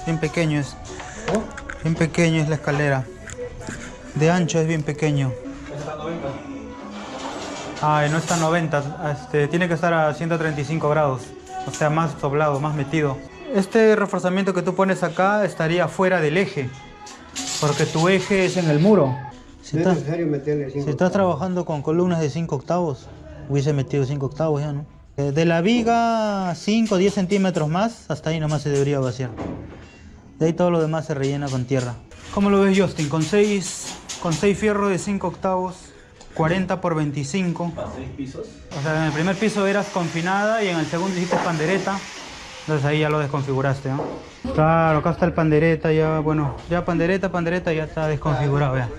bien pequeño es. Bien pequeño es la escalera. De ancho es bien pequeño. ¿Está 90? Ah, no está a 90, tiene que estar a 135 grados. O sea, más doblado, más metido. Este reforzamiento que tú pones acá estaría fuera del eje, porque tu eje es en el muro. Si No es necesario meterle 5 estás octavos. trabajando con columnas de 5 octavos, hubiese metido 5 octavos ya, ¿no? De la viga, 5 o 10 centímetros más, hasta ahí nomás se debería vaciar. De ahí todo lo demás se rellena con tierra. ¿Cómo lo ves, Justin? Con 6 fierros de 5 octavos, 40 por 25. ¿Para 6 pisos? O sea, en el primer piso eras confinada y en el segundo hiciste pandereta. Entonces ahí ya lo desconfiguraste, ¿no? Claro, acá está el pandereta ya, bueno, ya pandereta ya está desconfigurado ya.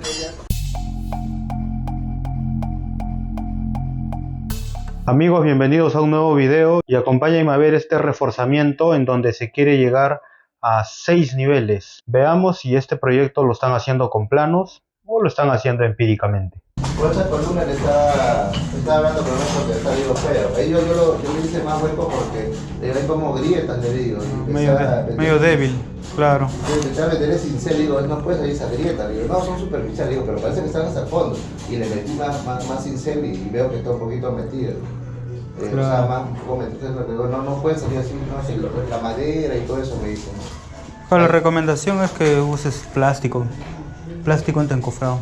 Amigos, bienvenidos a un nuevo video y acompáñenme a ver este reforzamiento en donde se quiere llegar a 6 niveles. Veamos si este proyecto lo están haciendo con planos o lo están haciendo empíricamente. Por esa columna le estaba hablando con eso que está digo feo. Yo le hice más hueco porque le ven como grietas, le digo. Medio débil, claro. Empecé a meterle cincel, digo, no puede salir esa grieta. Le digo, no, son superficiales, digo, pero parece que están hasta el fondo. Y le metí más cincel y veo que está un poquito metido. Claro. O sea, más un poco metido. Entonces, digo, no puede salir así, no sé, la madera y todo eso me dice. La recomendación es que uses plástico entencofrado.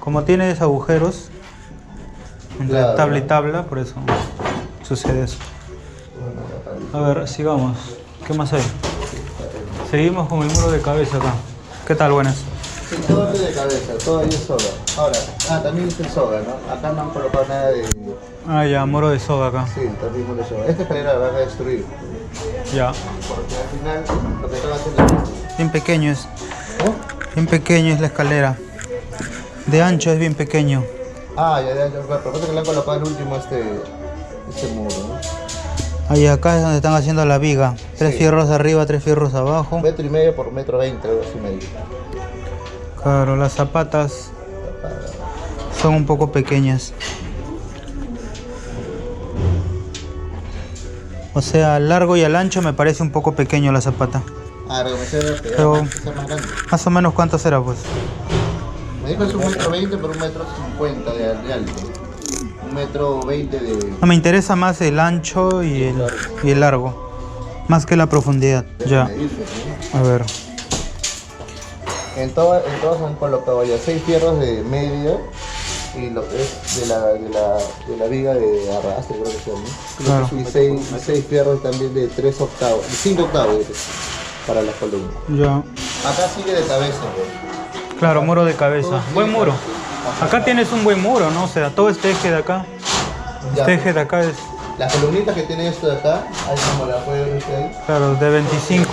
Como tienes agujeros entre Claro, tabla y tabla, por eso sucede eso. A ver, sigamos. ¿Qué más hay? Seguimos con el muro de cabeza acá. ¿Qué tal, buenas? Sí, todo es de cabeza, todo ahí es soga. Ahora, también es soga, ¿no? Acá no han colocado nada de... Ah, ya, muro de soga acá. Sí, también muro de soga. Esta escalera la van a destruir. Ya. Porque al final lo que están haciendo es... Bien pequeño es. ¿Oh? Bien pequeño es la escalera. De ancho es bien pequeño. Ya. Pero parece que le han colocado el último este muro, ¿no? Ahí acá es donde están haciendo la viga. 3 Sí. fierros arriba, 3 fierros abajo. 1,5 metros por 1,20 m, algo así medio. Claro, las zapatas son un poco pequeñas. O sea, al largo y al ancho me parece un poco pequeño la zapata. Recomendación que Pero- sea más grande. Más o menos, ¿cuánto será, pues? Me dijo es 1,20 m por 1,50 m de alto. 1,20 m de... No, me interesa más el ancho y el largo. Más que la profundidad. Ya. Me dice, ¿no? A ver. En todas han colocado ya 6 fierros de media y lo que es de la viga de arrastre, creo que se llama. Claro. Y 6 fierros también de 3 octavos, 5 octavos para las columnas. Ya. Acá sigue de cabeza, pues. Claro, muro de cabeza. Buen muro. Acá tienes un buen muro, ¿no? O sea, todo este eje de acá. Ya. Este eje de acá es, Las columnitas que tiene esto de acá, ahí como la puede ver usted ahí. claro, de 25.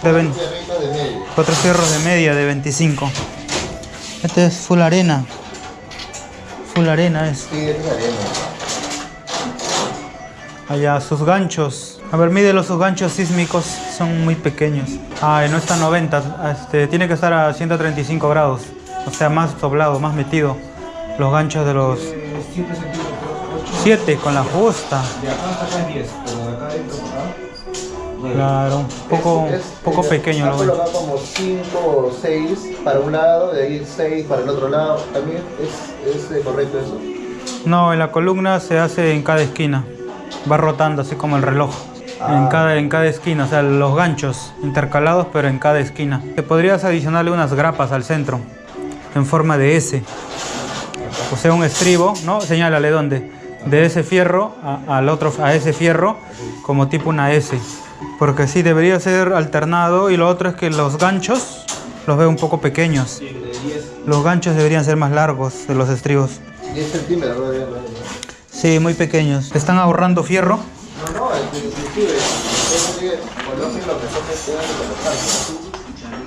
De 20. Fierritos de medio. 4 fierros de media de 25. Este es full arena. Full arena es. Sí, esta es arena. Allá, sus ganchos. A ver, mídelo, sus ganchos sísmicos son muy pequeños. Ah, no está a 90, tiene que estar a 135 grados. O sea, más doblado, más metido. Los ganchos de los 7 centímetros, 8. 7 con la justa. De acá hasta acá es 10, pero de acá adentro para acá, 9. Claro, un poco pequeño. Han Lo colocado como 5 o 6 para un lado, de ahí 6 para el otro lado. También es correcto eso. No, en la columna se hace en cada esquina. Va rotando así como el reloj. En cada esquina, o sea, los ganchos intercalados, pero en cada esquina. Te podrías adicionarle unas grapas al centro, en forma de S. O sea, un estribo, ¿no? Señálale dónde. De ese fierro a ese fierro, como tipo una S. Porque sí, debería ser alternado. Y lo otro es que los ganchos los veo un poco pequeños. Sí, de 10. Los ganchos deberían ser más largos de los estribos. 10 centímetros, ¿no? Sí, muy pequeños. ¿Te están ahorrando fierro? No, inclusive, eso sigue, coloquen lo que son que tengan que colocar.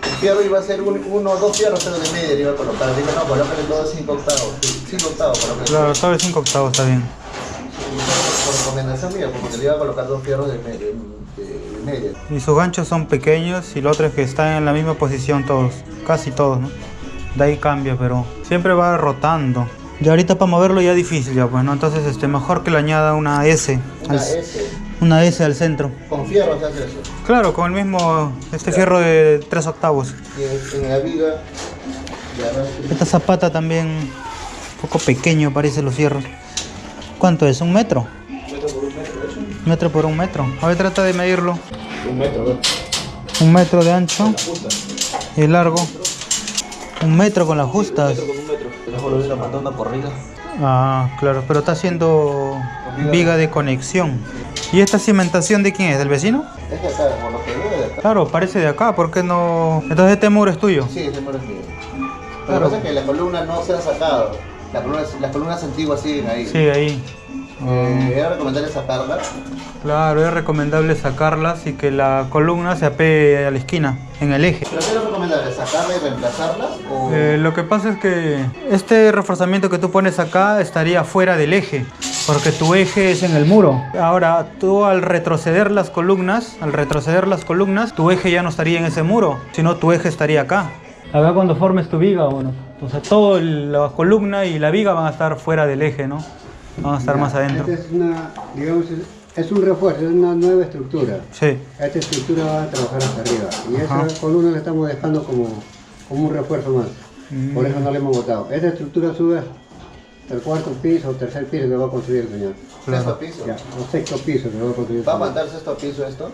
El fierro iba a ser 1 o 2 fierros, pero de media le iba a colocar. Digo, no, colóquenle todo 5 octavos. 5 octavos, colóquenle. Claro, todo de 5 octavos está bien. Por recomendación mía, porque le iba a colocar 2 fierros de media. Y sus ganchos son pequeños y lo otro es que están en la misma posición todos, casi todos, ¿no? De ahí cambia, pero siempre va rotando. Y ahorita para moverlo ya es difícil ya, pues, ¿no? Entonces, mejor que le añada una S. Una S. Una S al centro. Con fierro se hace eso. Claro, con el mismo, fierro de 3/8. Y en la viga de arrastre. Esta zapata también un poco pequeño parece los fierros. ¿Cuánto es? ¿1 metro? Metro por 1 metro, eso. ¿Metro por 1 metro? A ver, trata de medirlo. 1 metro, ¿no? 1 metro de ancho La justa. y largo. 1 metro con las justas. 1 metro con 1 metro. Mejor lo hubiera mandado una corrida. Ah, claro, pero está haciendo viga de conexión. ¿Y esta cimentación de quién es? ¿Del vecino? Es de acá, por lo que veo de acá. Claro, parece de acá, ¿por qué no? Entonces este muro es tuyo. Sí, ese muro es mío. Lo Claro. que pasa es que la columna no se ha sacado. Las columnas antiguas siguen ahí. Sí, ahí. Era recomendable sacarla. Claro, es recomendable sacarlas y que la columna se apegue a la esquina, en el eje. ¿Pero qué era recomendable? ¿Sacarla y reemplazarla? ¿O Lo que pasa es que este reforzamiento que tú pones acá estaría fuera del eje, porque tu eje es en el muro. Ahora, tú al retroceder las columnas, tu eje ya no estaría en ese muro, sino tu eje estaría acá. Acá cuando formes tu viga, bueno, entonces toda la columna y la viga van a estar fuera del eje, ¿no? Van a estar más adentro. Esta es una, digamos, es un refuerzo, es una nueva estructura. Sí. Esta estructura va a trabajar hacia arriba. Y Ajá. esa columna la estamos dejando como un refuerzo más. Por eso no le hemos botado. Esta estructura sube hasta el 4º piso o 3er piso que va a construir el señor. sexto piso? Ya, o 6º piso que va a construir el ¿Va a señor. aguantar sexto piso esto?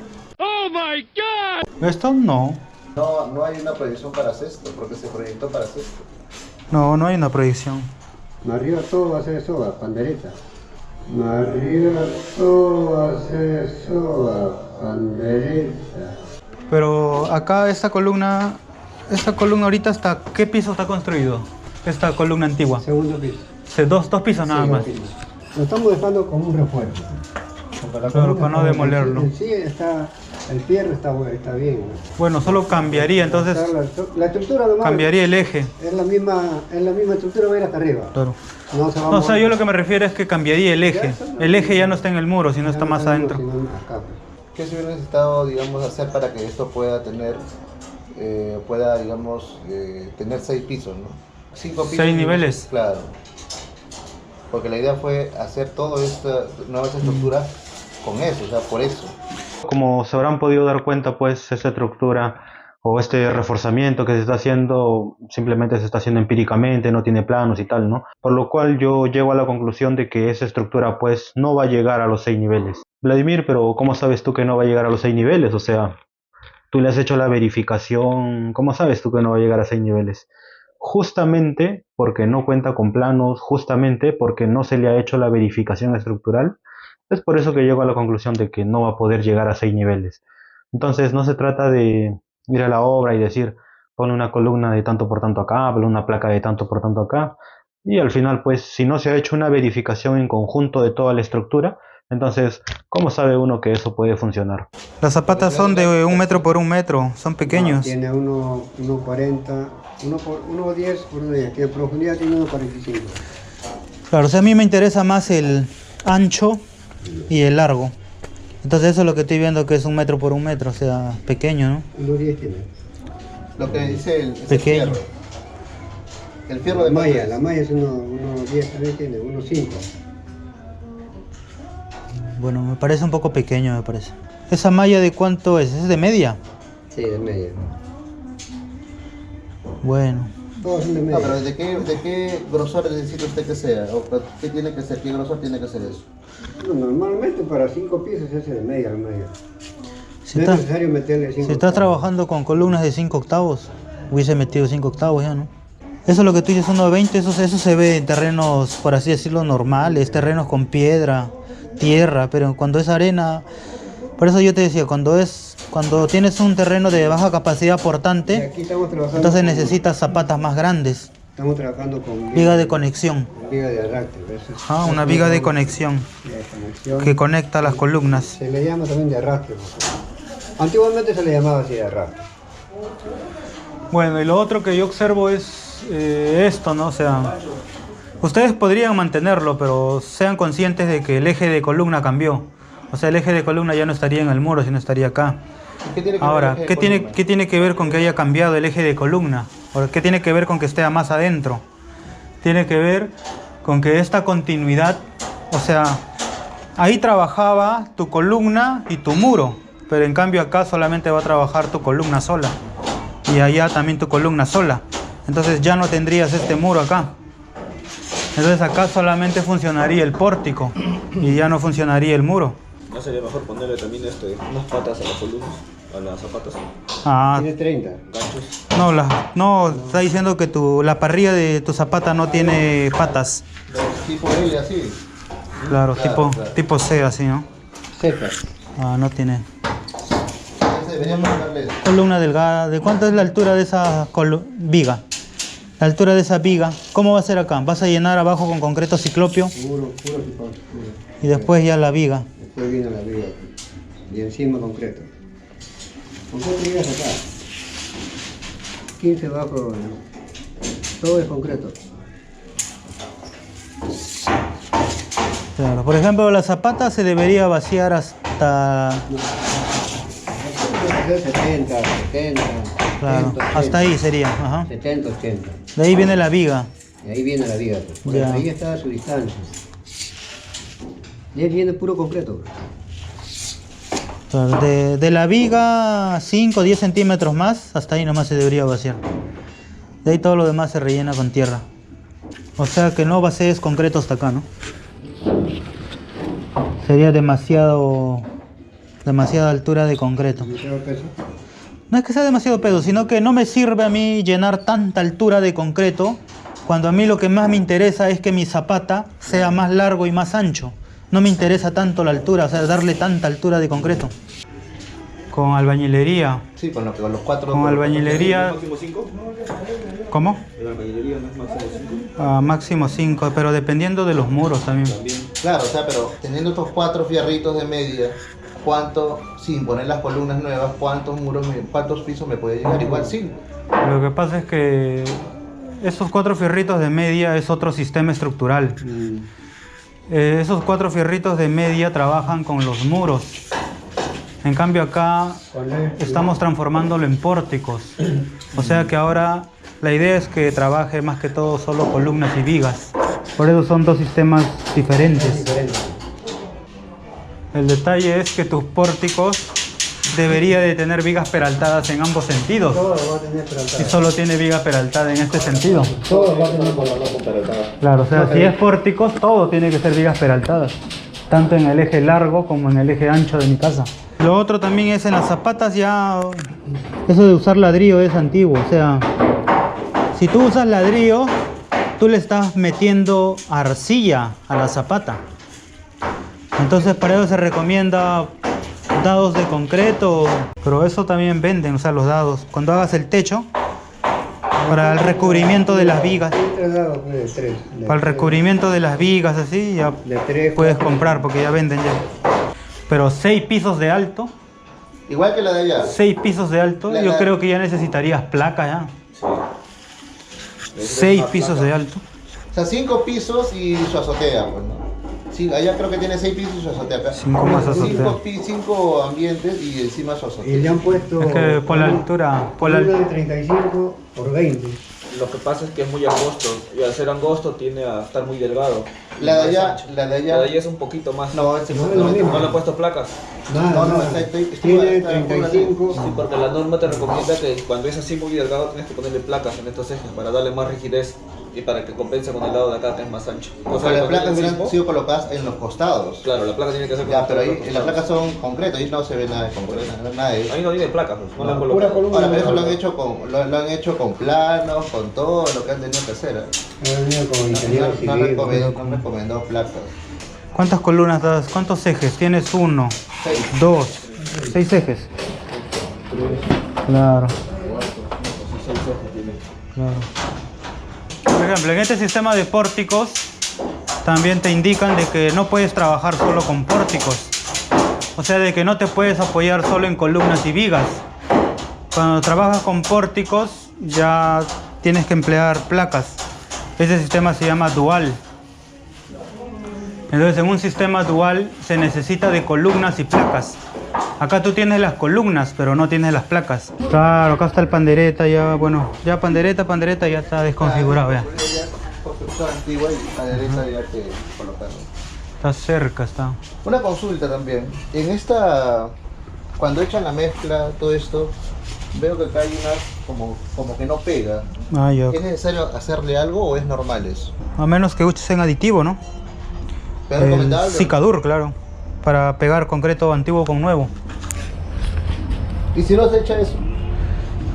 Esto no. No hay una proyección para sexto, porque se proyectó para sexto. No, no hay una proyección. Más arriba todo va a ser soga, pandereta. Más arriba todo va a ser soga, pandereta. Pero acá esta columna ahorita hasta ¿qué piso está construido? Esta columna antigua. Segundo piso. Dos pisos nada Sí, más. sí. Lo estamos dejando como un refuerzo. Porque la Claro, columna para no demolerlo. Sí, el fierro está bien. ¿no? Bueno, solo cambiaría entonces, La estructura nomás cambiaría el eje. es la misma estructura, va a ir hasta arriba. Claro. No se va a No, o sea, mover. yo lo que me refiero es que cambiaría el eje. El eje ya no está en el muro, sino está más adentro. Sino acá, pues. ¿Qué se hubiera necesitado, digamos, hacer para que esto pueda tener, tener 6 pisos, ¿no? 5 pisos. 6 niveles. Claro. Porque la idea fue hacer toda esta nueva estructura con eso, o sea, por eso. Como se habrán podido dar cuenta, pues esta estructura o este reforzamiento que se está haciendo simplemente se está haciendo empíricamente, no tiene planos y tal, ¿no? Por lo cual yo llego a la conclusión de que esa estructura pues no va a llegar a los 6 niveles. Vladimir, pero ¿cómo sabes tú que no va a llegar a los 6 niveles? O sea, tú le has hecho la verificación, ¿cómo sabes tú que no va a llegar a 6 niveles? Justamente porque no cuenta con planos, justamente porque no se le ha hecho la verificación estructural. Es por eso que llego a la conclusión de que no va a poder llegar a 6 niveles. Entonces no se trata de ir a la obra y decir, pon una columna de tanto por tanto acá, pon una placa de tanto por tanto acá. Y al final, pues, si no se ha hecho una verificación en conjunto de toda la estructura, entonces, ¿cómo sabe uno que eso puede funcionar? Las zapatas son de 1 metro por 1 metro, son pequeños. Tiene 1,40, 1,10 por 1,10. Que en profundidad tiene 1,45. Claro, o sea, a mí me interesa más el ancho y el largo. Entonces eso es lo que estoy viendo, que es 1 metro por 1 metro, o sea, pequeño, ¿no? 1,10 tiene. Lo que dice el Pequeño. fierro. El fierro de Malla, malla. la malla es 1,10 también tiene, 1,5. Bueno, me parece un poco pequeño, me parece. ¿Esa malla de cuánto es? ¿Es de media? Sí, de media. Bueno. Todos son de media. No, pero ¿de qué grosor necesita usted que sea? ¿O qué tiene que ser? ¿Qué grosor tiene que ser eso? No, normalmente para 5 pisos se hace de media la media. Si No es está- necesario meterle 5 Si estás trabajando con columnas de 5 octavos, hubiese metido 5 octavos ya, ¿no? Eso es lo que tú dices, 1,20, eso se ve en terrenos, por así decirlo, normales, terrenos con piedra, tierra, pero cuando es arena, por eso yo te decía, cuando tienes un terreno de baja capacidad Y portante, aquí estamos trabajando entonces con- necesitas zapatas más grandes, Estamos trabajando con viga de conexión, viga de arrastre. ¿ves? una viga de conexión De conexión. que conecta las columnas. Se le llama también de arrastre. ¿No? Antiguamente se le llamaba así de arrastre. Bueno, y lo otro que yo observo es esto, ¿no? O sea, ustedes podrían mantenerlo, pero sean conscientes de que el eje de columna cambió. O sea, el eje de columna ya no estaría en el muro, sino estaría acá. ¿Y qué tiene que ver Ahora, el eje de ¿qué columna? tiene que ver con que haya cambiado el eje de columna? ¿O qué tiene que ver con que esté más adentro? Tiene que ver con que esta continuidad, o sea, ahí trabajaba tu columna y tu muro, pero en cambio acá solamente va a trabajar tu columna sola y allá también tu columna sola. Entonces ya no tendrías este muro acá. Entonces acá solamente funcionaría el pórtico y ya no funcionaría el muro. ¿No sería mejor ponerle también unas patas a las columnas, a las zapatas? Ah, Tiene 30. Ganchos. no, está diciendo que la parrilla de tu zapata no tiene patas. Los tipo L así. Claro, Claro. tipo C así, ¿no? Seca. Ah, no tiene. Ese debería ponerle eso. Columna delgada. ¿De cuánto es la altura de esa viga? La altura de esa viga. ¿Cómo va a ser acá? ¿Vas a llenar abajo con concreto ciclopio Puro tipo. y después ya la viga? Después viene la viga. Y encima concreto. Concreto vigas acá. 15 bajo. Todo es concreto. Claro. Por ejemplo, la zapata se debería vaciar hasta... 70, 70. Claro, 80, hasta ahí sería. Ajá. 70, 80. De ahí viene la viga. Y ahí viene la viga. Pues. Por Ya. ahí está su distancia. Y él viene puro concreto. Claro, de la viga 5 o 10 centímetros más, hasta ahí nomás se debería vaciar. De ahí todo lo demás se rellena con tierra. O sea que no vacíes concreto hasta acá, ¿no? Sería demasiada altura de concreto. ¿Demasiado peso? No es que sea demasiado peso, sino que no me sirve a mí llenar tanta altura de concreto, cuando a mí lo que más me interesa es que mi zapata sea más largo y más ancho. No me interesa tanto la altura, o sea, darle tanta altura de concreto. Con albañilería. Sí, con los cuatro. Con albañilería. ¿Máximo 5? ¿Cómo? ¿En la albañilería no es máximo 5? Máximo 5, pero dependiendo de los muros también. Claro, o sea, pero teniendo estos 4 fierritos de media, ¿cuánto, sin poner las columnas nuevas, cuántos pisos me puede llegar? Igual 5. Lo que pasa es que esos 4 fierritos de media es otro sistema estructural. Esos 4 fierritos de media trabajan con los muros. En cambio acá estamos transformándolo en pórticos. O sea que ahora la idea es que trabaje más que todo solo columnas y vigas. Por eso son dos sistemas diferentes. El detalle es que tus pórticos debería de tener vigas peraltadas en ambos sentidos. Todo va a tener peraltada. Y solo tiene viga peraltada en este sentido. Todo va a tener peraltada. Claro, o sea, si es pórticos, todo tiene que ser vigas peraltadas. Tanto en el eje largo como en el eje ancho de mi casa. Lo otro también es en las zapatas ya... Eso de usar ladrillo es antiguo. O sea, si tú usas ladrillo, tú le estás metiendo arcilla a la zapata. Entonces para eso se recomienda dados de concreto. Pero eso también venden, o sea, los dados. Cuando hagas el techo, para el recubrimiento de las vigas. Para el recubrimiento de las vigas, así, ya puedes comprar porque ya venden ya. Pero 6 pisos de alto. Igual que la de allá. 6 pisos de alto, yo creo que ya necesitarías placa ya. Sí. 6 pisos de alto. O sea, 5 pisos y su azotea, pues, ¿no? Sí, allá creo que tiene 6 pisos y su azotea acá. 5 más azotea. 5 ambientes y encima su azotea. Y le han puesto... Es que por la altura, de 35 por 20. Lo que pasa es que es muy angosto y al ser angosto tiende a estar muy delgado. La de allá, La de allá es un poquito más. No, ese No, no, es lo mismo. ¿No le he puesto placas? No, Tiene 35. Sí, porque la norma te recomienda que cuando es así muy delgado tienes que ponerle placas en estos ejes para darle más rigidez y para que compense con el lado de acá que es más ancho. O sea, las placas hubieran sido colocadas en los costados. Claro, la placa tiene que ser con Ya, los pero ahí costados. las placas son concretas, ahí no se ve nada de concreto, nada de eso. Ahí no tiene placas, pues, no la han Pura colocado. columna. Ahora, pero eso lo han hecho con planos, con todo lo que han tenido que hacer. Ha venido como ingeniero No civil. recomendado placas. ¿Cuántas columnas das? ¿Cuántos ejes? Tienes 1, 2, 6 ejes. Claro. Claro. Por ejemplo, en este sistema de pórticos también te indican de que no puedes trabajar solo con pórticos. O sea, de que no te puedes apoyar solo en columnas y vigas. Cuando trabajas con pórticos ya tienes que emplear placas. Ese sistema se llama dual. Entonces en un sistema dual se necesita de columnas y placas. Acá tú tienes las columnas, pero no tienes las placas. Claro, acá está el pandereta ya, bueno, ya pandereta ya está desconfigurado ya. Construcción antigua y a la derecha había que colocarlo. Está cerca, está. Una consulta también. En esta, cuando echan la mezcla, todo esto, veo que acá hay unas como que no pega. Ah, ya. ¿Es necesario hacerle algo o es normal eso? A menos que usen aditivo, ¿no? ¿Es El recomendable? Cicadur, claro. Para pegar concreto antiguo con nuevo. ¿Y si no se echa eso?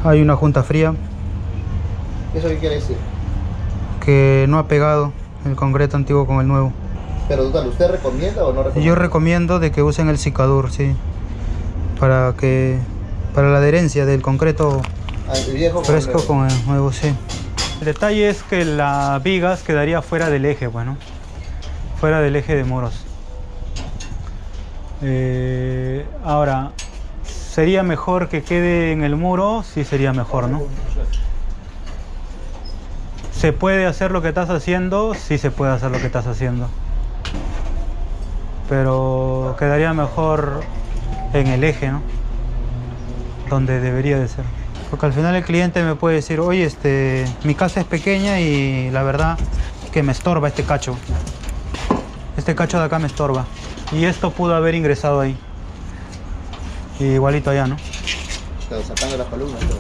Hay una junta fría ¿Eso qué quiere decir? que no ha pegado el concreto antiguo con el nuevo. Pero total, ¿usted recomienda o no recomienda? Yo recomiendo de que usen el Cicadur, sí. Para la adherencia del concreto El viejo fresco nuevo. con el nuevo, sí. El detalle es que la vigas quedaría fuera del eje, bueno. Fuera del eje de muros. Ahora, ¿sería mejor que quede en el muro? Sí, sería mejor, ¿no? ¿Se puede hacer lo que estás haciendo? Sí, se puede hacer lo que estás haciendo. Pero quedaría mejor en el eje, ¿no? Donde debería de ser. Porque al final el cliente me puede decir, oye, mi casa es pequeña y la verdad que me estorba este cacho. Este cacho de acá me estorba. Y esto pudo haber ingresado ahí. Y igualito allá, ¿no? Claro, sacando las columnas. Todo.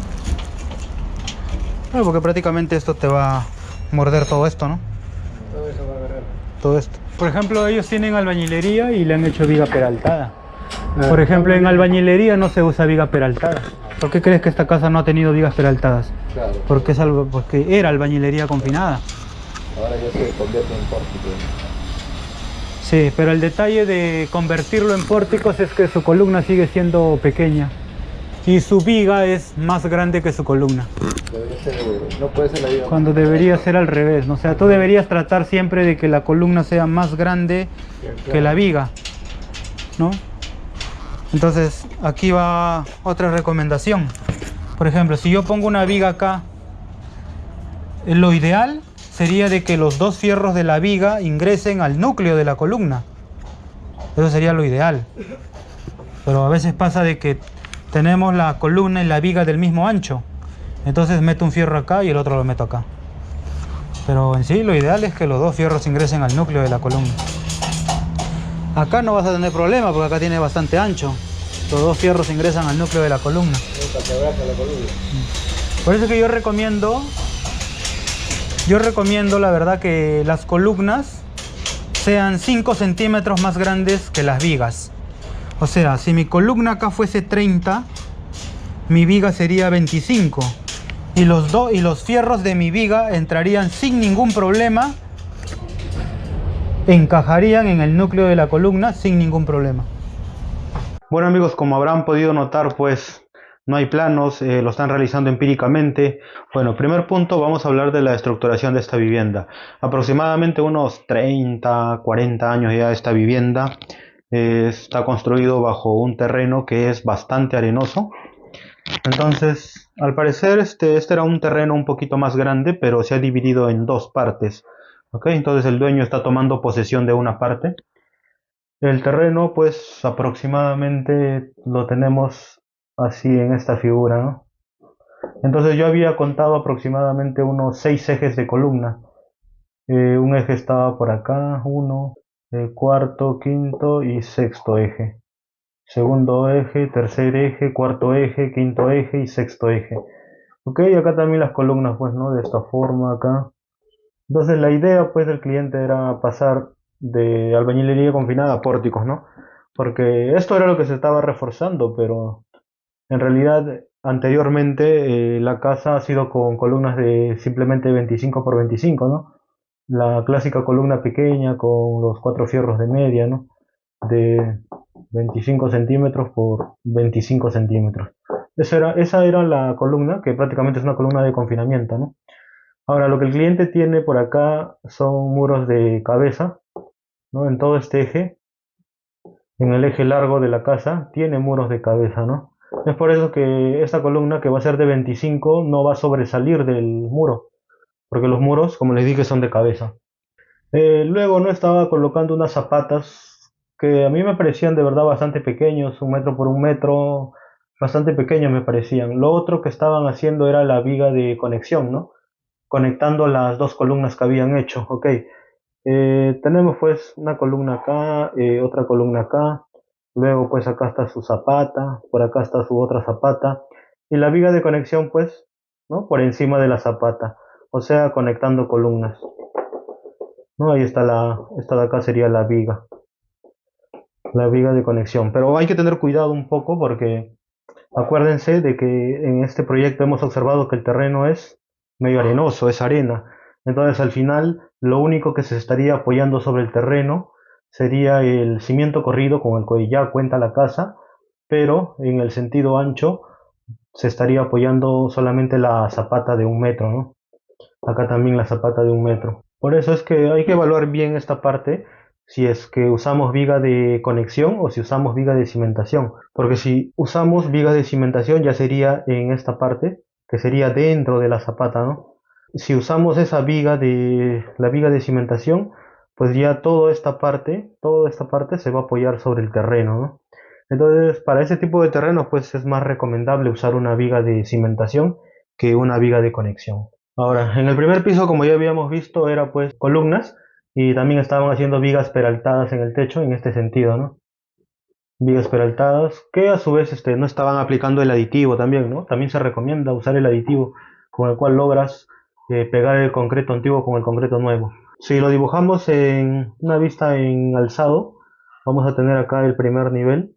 Bueno, porque prácticamente esto te va a morder todo esto, ¿no? Todo eso va a agarrar. Todo esto. Por ejemplo, ellos tienen albañilería y le han hecho viga peraltada. Por ejemplo, en albañilería no se usa viga peraltada. ¿Por qué crees que esta casa no ha tenido vigas peraltadas? Claro. Porque era albañilería confinada. Ahora ya se convierte en pórtico. Sí, pero el detalle de convertirlo en pórticos es que su columna sigue siendo pequeña y su viga es más grande que su columna, Debería ser, no puede ser la vida. cuando debería ser al revés, ¿no? O sea, tú deberías tratar siempre de que la columna sea más grande que la viga, ¿no? Entonces, aquí va otra recomendación. Por ejemplo, si yo pongo una viga acá, lo ideal sería de que los dos fierros de la viga ingresen al núcleo de la columna. Eso sería lo ideal. Pero a veces pasa de que tenemos la columna y la viga del mismo ancho. Entonces meto un fierro acá y el otro lo meto acá. Pero en sí lo ideal es que los dos fierros ingresen al núcleo de la columna. Acá no vas a tener problema porque acá tiene bastante ancho. Los dos fierros ingresan al núcleo de la columna. Por eso que yo recomiendo la verdad que las columnas sean 5 centímetros más grandes que las vigas. O sea, si mi columna acá fuese 30, mi viga sería 25. Y los fierros de mi viga entrarían sin ningún problema, encajarían en el núcleo de la columna sin ningún problema. Bueno amigos, como habrán podido notar, pues no hay planos, lo están realizando empíricamente. Bueno, primer punto, vamos a hablar de la estructuración de esta vivienda. Aproximadamente unos 30, 40 años ya esta vivienda. Está construido bajo un terreno que es bastante arenoso. Entonces, al parecer este era un terreno un poquito más grande, pero se ha dividido en dos partes. ¿Ok? Entonces el dueño está tomando posesión de una parte. El terreno, pues aproximadamente lo tenemos así en esta figura, ¿no? Entonces yo había contado aproximadamente unos 6 ejes de columna. Un eje estaba por acá, uno, cuarto, quinto y sexto eje. Segundo eje, tercer eje, cuarto eje, quinto eje y sexto eje. Ok, acá también las columnas, pues, ¿no? De esta forma acá. Entonces la idea, pues, del cliente era pasar de albañilería confinada a pórticos, ¿no? Porque esto era lo que se estaba reforzando, pero en realidad anteriormente la casa ha sido con columnas de simplemente 25 por 25, ¿no? La clásica columna pequeña con los 4 fierros de media, ¿no? De 25 centímetros por 25 centímetros. Esa era la columna, que prácticamente es una columna de confinamiento, ¿no? Ahora, lo que el cliente tiene por acá son muros de cabeza, ¿no? En todo este eje, en el eje largo de la casa, tiene muros de cabeza, ¿no? Es por eso que esta columna, que va a ser de 25, no va a sobresalir del muro, porque los muros, como les dije, son de cabeza. Luego no estaba colocando unas zapatas que a mí me parecían de verdad bastante pequeños, 1 metro por 1 metro, bastante pequeños me parecían. Lo otro que estaban haciendo era la viga de conexión, ¿no? Conectando las dos columnas que habían hecho, ok. Tenemos pues una columna acá, otra columna acá, luego pues acá está su zapata, por acá está su otra zapata, y la viga de conexión pues, ¿no? Por encima de la zapata, o sea, conectando columnas, ¿no? Ahí está esta de acá sería la viga de conexión, pero hay que tener cuidado un poco porque acuérdense de que en este proyecto hemos observado que el terreno es medio arenoso, es arena. Entonces al final lo único que se estaría apoyando sobre el terreno sería el cimiento corrido con el que ya cuenta la casa, pero en el sentido ancho se estaría apoyando solamente la zapata de 1 metro, ¿no? Acá también la zapata de 1 metro. Por eso es que hay que evaluar bien esta parte, si es que usamos viga de conexión o si usamos viga de cimentación. Porque si usamos viga de cimentación ya sería en esta parte, que sería dentro de la zapata, ¿no? Si usamos la viga de cimentación, pues ya toda esta parte se va a apoyar sobre el terreno, ¿no? Entonces, para ese tipo de terrenos, pues es más recomendable usar una viga de cimentación que una viga de conexión. Ahora, en el primer piso, como ya habíamos visto, era pues columnas y también estaban haciendo vigas peraltadas en el techo en este sentido, ¿no? Vigas peraltadas que a su vez no estaban aplicando el aditivo también, ¿no? También se recomienda usar el aditivo con el cual logras pegar el concreto antiguo con el concreto nuevo. Si lo dibujamos en una vista en alzado, vamos a tener acá el primer nivel,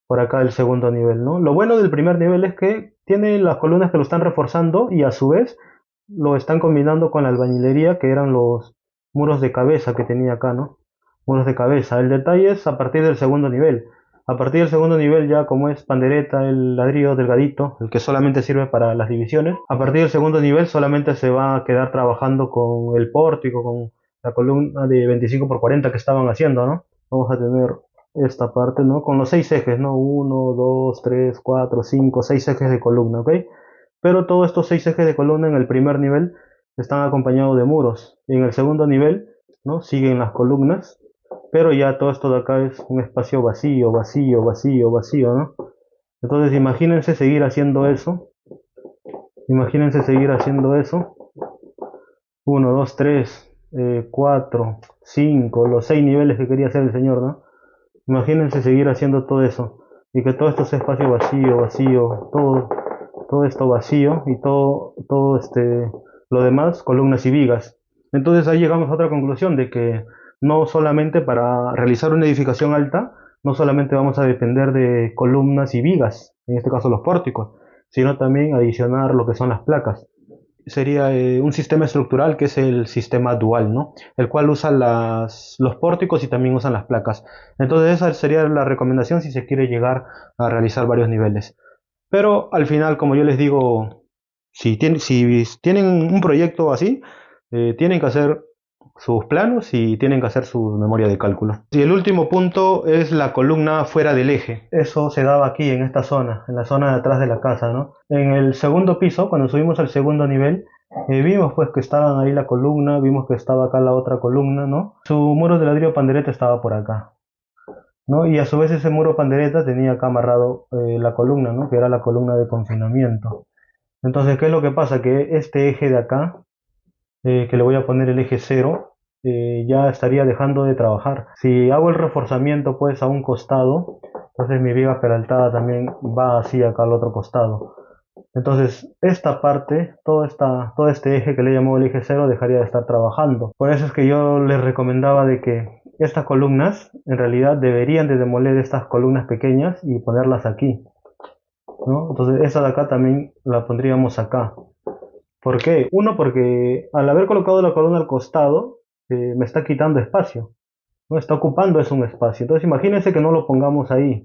por acá el segundo nivel, ¿no? Lo bueno del primer nivel es que tiene las columnas que lo están reforzando y a su vez lo están combinando con la albañilería, que eran los muros de cabeza que tenía acá, ¿no? Muros de cabeza. El detalle es a partir del segundo nivel. A partir del segundo nivel, ya como es pandereta, el ladrillo delgadito, el que solamente sirve para las divisiones, a partir del segundo nivel solamente se va a quedar trabajando con el pórtico, con la columna de 25 por 40 que estaban haciendo, ¿no? Vamos a tener esta parte, ¿no? Con los 6 ejes, ¿no? 1, 2, 3, 4, 5, 6 ejes de columna, ¿ok? Pero todos estos 6 ejes de columna en el primer nivel están acompañados de muros. Y en el segundo nivel, ¿no? Siguen las columnas, pero ya todo esto de acá es un espacio vacío, vacío, vacío, vacío, ¿no? Entonces imagínense seguir haciendo eso. Imagínense seguir haciendo eso. 1, 2, 3, 4, 5, los 6 niveles que quería hacer el señor, ¿no? Imagínense seguir haciendo todo eso. Y que todo esto sea espacio vacío, vacío, todo esto vacío y todo lo demás, columnas y vigas. Entonces ahí llegamos a otra conclusión de que no solamente para realizar una edificación alta, no solamente vamos a depender de columnas y vigas, en este caso los pórticos, sino también adicionar lo que son las placas. Sería un sistema estructural que es el sistema dual, ¿no? El cual usa los pórticos y también usan las placas. Entonces esa sería la recomendación si se quiere llegar a realizar varios niveles. Pero al final, como yo les digo, si tienen un proyecto así, tienen que hacer sus planos y tienen que hacer su memoria de cálculo. Y el último punto es la columna fuera del eje. Eso se daba aquí en esta zona, en la zona de atrás de la casa, ¿no? En el segundo piso, cuando subimos al segundo nivel, vimos pues que estaban ahí la columna, vimos que estaba acá la otra columna, ¿no? Su muro de ladrillo pandereta estaba por acá, ¿no? Y a su vez ese muro pandereta tenía acá amarrado la columna, ¿no? Que era la columna de confinamiento. Entonces, ¿qué es lo que pasa? Que este eje de acá, que le voy a poner el eje 0, ya estaría dejando de trabajar. Si hago el reforzamiento pues a un costado, entonces mi viga peraltada también va así acá al otro costado. Entonces esta parte, todo este eje que le llamó el eje 0 dejaría de estar trabajando. Por eso es que yo les recomendaba de que estas columnas en realidad deberían de demoler estas columnas pequeñas y ponerlas aquí, ¿no? Entonces esa de acá también la pondríamos acá. ¿Por qué? Uno, porque al haber colocado la columna al costado, me está quitando espacio, ¿no? Está ocupando un espacio. Entonces imagínense que no lo pongamos ahí.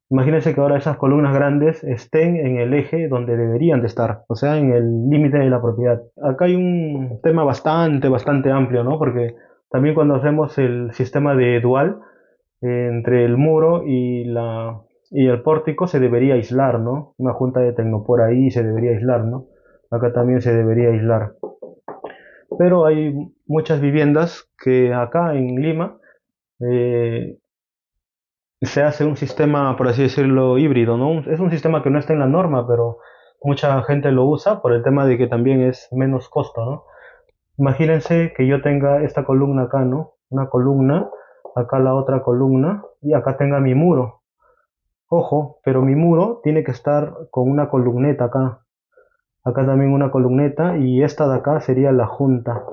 Imagínense que ahora esas columnas grandes estén en el eje donde deberían de estar, o sea, en el límite de la propiedad. Acá hay un tema bastante amplio, ¿no? Porque también cuando hacemos el sistema de dual, entre el muro y el pórtico se debería aislar, ¿no? Una junta de tecnopor ahí se debería aislar, ¿no? Acá también se debería aislar. Pero hay muchas viviendas que acá en Lima se hace un sistema, por así decirlo, híbrido, ¿no? Es un sistema que no está en la norma, pero mucha gente lo usa por el tema de que también es menos costo, ¿no? Imagínense que yo tenga esta columna acá, ¿no? Una columna, acá la otra columna y acá tenga mi muro. Ojo, pero mi muro tiene que estar con una columneta acá. Acá también una columneta y esta de acá sería la junta,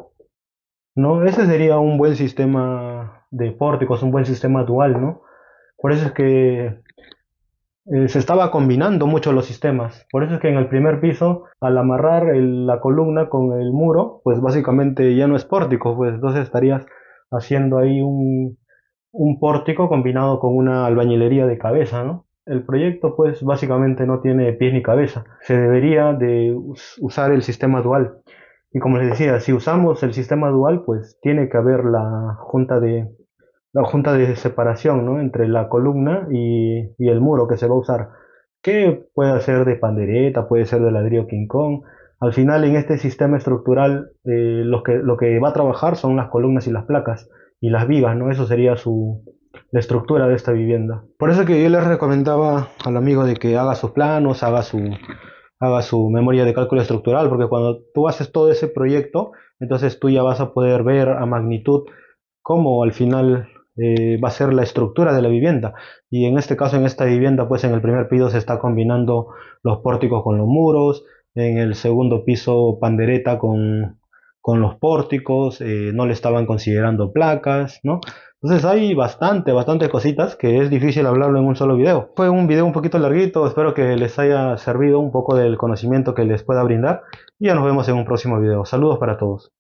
¿no? Ese sería un buen sistema de pórticos, un buen sistema dual, ¿no? Por eso es que se estaba combinando mucho los sistemas. Por eso es que en el primer piso, al amarrar la columna con el muro, pues básicamente ya no es pórtico, pues entonces estarías haciendo ahí un pórtico combinado con una albañilería de cabeza, ¿no? El proyecto pues básicamente no tiene pies ni cabeza. Se debería de usar el sistema dual. Y como les decía, si usamos el sistema dual, pues tiene que haber la junta de separación, ¿no? Entre la columna y el muro que se va a usar, que puede ser de pandereta, puede ser de ladrillo King Kong. Al final, en este sistema estructural, lo que va a trabajar son las columnas y las placas y las vigas, ¿no? Eso sería la estructura de esta vivienda. Por eso que yo les recomendaba al amigo de que haga sus planos, haga su memoria de cálculo estructural, porque cuando tú haces todo ese proyecto, entonces tú ya vas a poder ver a magnitud cómo al final va a ser la estructura de la vivienda. Y en este caso, en esta vivienda, pues en el primer piso se está combinando los pórticos con los muros, en el segundo piso pandereta con los pórticos, no le estaban considerando placas, ¿no? Entonces hay bastantes cositas que es difícil hablarlo en un solo video. Fue un video un poquito larguito, espero que les haya servido un poco del conocimiento que les pueda brindar y ya nos vemos en un próximo video. Saludos para todos.